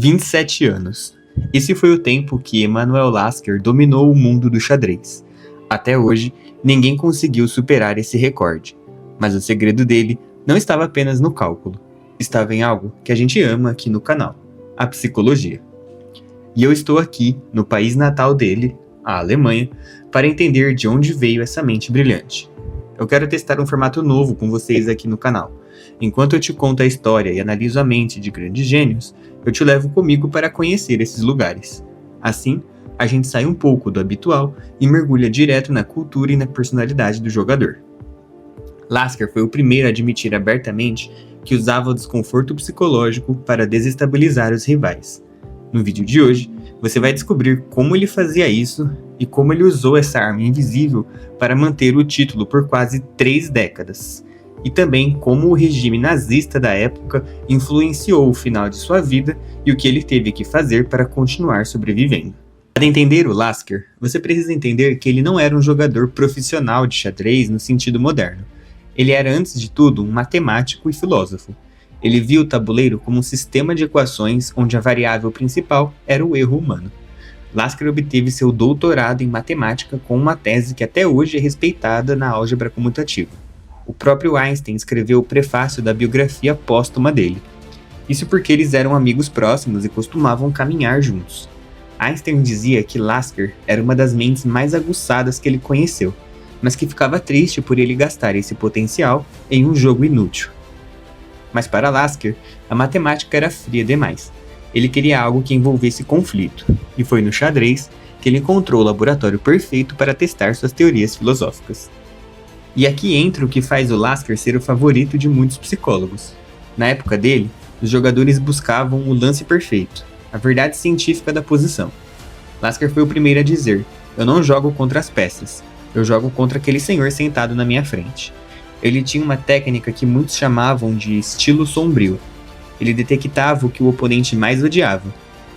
27 anos. Esse foi o tempo que Emanuel Lasker dominou o mundo do xadrez. Até hoje, ninguém conseguiu superar esse recorde. Mas o segredo dele não estava apenas no cálculo. Estava em algo que a gente ama aqui no canal: a psicologia. E eu estou aqui, no país natal dele, a Alemanha, para entender de onde veio essa mente brilhante. Eu quero testar um formato novo com vocês aqui no canal. Enquanto eu te conto a história e analiso a mente de grandes gênios, eu te levo comigo para conhecer esses lugares. Assim, a gente sai um pouco do habitual e mergulha direto na cultura e na personalidade do jogador. Lasker foi o primeiro a admitir abertamente que usava o desconforto psicológico para desestabilizar os rivais. No vídeo de hoje, você vai descobrir como ele fazia isso e como ele usou essa arma invisível para manter o título por quase 3 décadas. E também como o regime nazista da época influenciou o final de sua vida e o que ele teve que fazer para continuar sobrevivendo. Para entender o Lasker, você precisa entender que ele não era um jogador profissional de xadrez no sentido moderno. Ele era, antes de tudo, um matemático e filósofo. Ele via o tabuleiro como um sistema de equações onde a variável principal era o erro humano. Lasker obteve seu doutorado em matemática com uma tese que até hoje é respeitada na álgebra comutativa. O próprio Einstein escreveu o prefácio da biografia póstuma dele. Isso porque eles eram amigos próximos e costumavam caminhar juntos. Einstein dizia que Lasker era uma das mentes mais aguçadas que ele conheceu, mas que ficava triste por ele gastar esse potencial em um jogo inútil. Mas para Lasker, a matemática era fria demais. Ele queria algo que envolvesse conflito, e foi no xadrez que ele encontrou o laboratório perfeito para testar suas teorias filosóficas. E aqui entra o que faz o Lasker ser o favorito de muitos psicólogos. Na época dele, os jogadores buscavam o lance perfeito, a verdade científica da posição. Lasker foi o primeiro a dizer: "Eu não jogo contra as peças, eu jogo contra aquele senhor sentado na minha frente." Ele tinha uma técnica que muitos chamavam de estilo sombrio. Ele detectava o que o oponente mais odiava.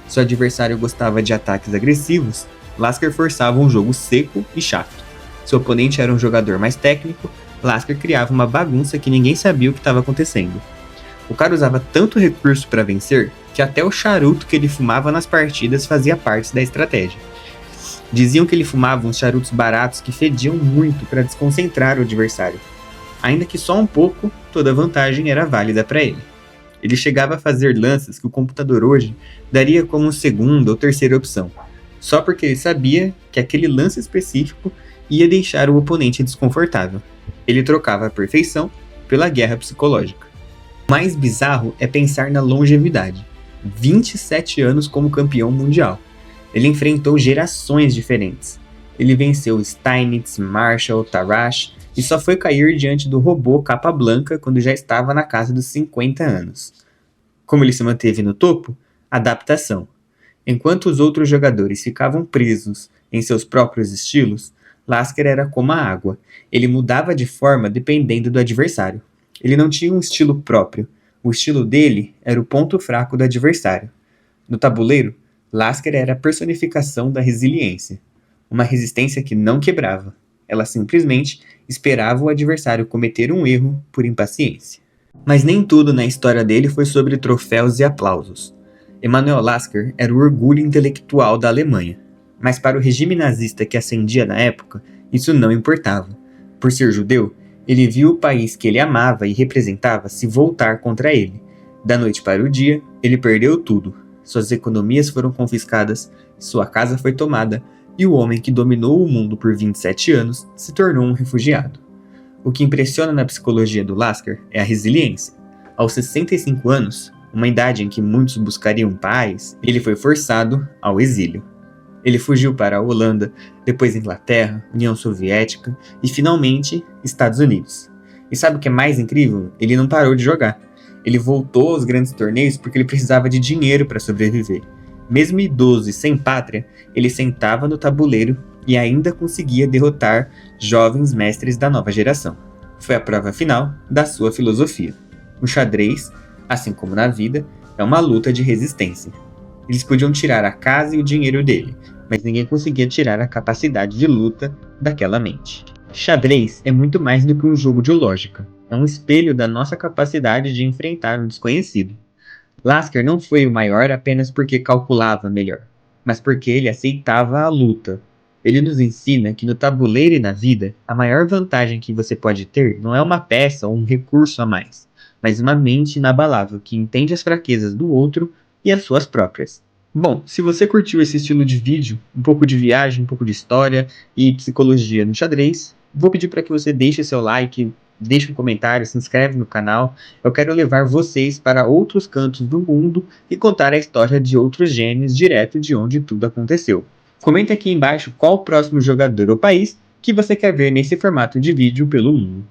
Se o adversário gostava de ataques agressivos, Lasker forçava um jogo seco e chato. Se o oponente era um jogador mais técnico, Lasker criava uma bagunça que ninguém sabia o que estava acontecendo. O cara usava tanto recurso para vencer que até o charuto que ele fumava nas partidas fazia parte da estratégia. Diziam que ele fumava uns charutos baratos que fediam muito para desconcentrar o adversário. Ainda que só um pouco, toda vantagem era válida para ele. Ele chegava a fazer lances que o computador hoje daria como segunda ou terceira opção, só porque ele sabia que aquele lance específico ia deixar o oponente desconfortável. Ele trocava a perfeição pela guerra psicológica. O mais bizarro é pensar na longevidade. 27 anos como campeão mundial. Ele enfrentou gerações diferentes. Ele venceu Steinitz, Marshall, Tarrasch e só foi cair diante do robô Capablanca quando já estava na casa dos 50 anos. Como ele se manteve no topo? Adaptação. Enquanto os outros jogadores ficavam presos em seus próprios estilos, Lasker era como a água. Ele mudava de forma dependendo do adversário. Ele não tinha um estilo próprio. O estilo dele era o ponto fraco do adversário. No tabuleiro, Lasker era a personificação da resiliência. Uma resistência que não quebrava. Ela simplesmente esperava o adversário cometer um erro por impaciência. Mas nem tudo na história dele foi sobre troféus e aplausos. Emanuel Lasker era o orgulho intelectual da Alemanha. Mas para o regime nazista que ascendia na época, isso não importava. Por ser judeu, ele viu o país que ele amava e representava se voltar contra ele. Da noite para o dia, ele perdeu tudo. Suas economias foram confiscadas, sua casa foi tomada, e o homem que dominou o mundo por 27 anos se tornou um refugiado. O que impressiona na psicologia do Lasker é a resiliência. Aos 65 anos, uma idade em que muitos buscariam paz, ele foi forçado ao exílio. Ele fugiu para a Holanda, depois Inglaterra, União Soviética e, finalmente, Estados Unidos. E sabe o que é mais incrível? Ele não parou de jogar. Ele voltou aos grandes torneios porque ele precisava de dinheiro para sobreviver. Mesmo idoso e sem pátria, ele sentava no tabuleiro e ainda conseguia derrotar jovens mestres da nova geração. Foi a prova final da sua filosofia. O xadrez, assim como na vida, é uma luta de resistência. Eles podiam tirar a casa e o dinheiro dele, mas ninguém conseguia tirar a capacidade de luta daquela mente. Xadrez é muito mais do que um jogo de lógica. É um espelho da nossa capacidade de enfrentar o desconhecido. Lasker não foi o maior apenas porque calculava melhor, mas porque ele aceitava a luta. Ele nos ensina que no tabuleiro e na vida, a maior vantagem que você pode ter não é uma peça ou um recurso a mais, mas uma mente inabalável que entende as fraquezas do outro e as suas próprias. Bom, se você curtiu esse estilo de vídeo, um pouco de viagem, um pouco de história e psicologia no xadrez, vou pedir para que você deixe seu like, deixe um comentário, se inscreve no canal. Eu quero levar vocês para outros cantos do mundo e contar a história de outros gênios direto de onde tudo aconteceu. Comenta aqui embaixo qual o próximo jogador ou país que você quer ver nesse formato de vídeo pelo mundo.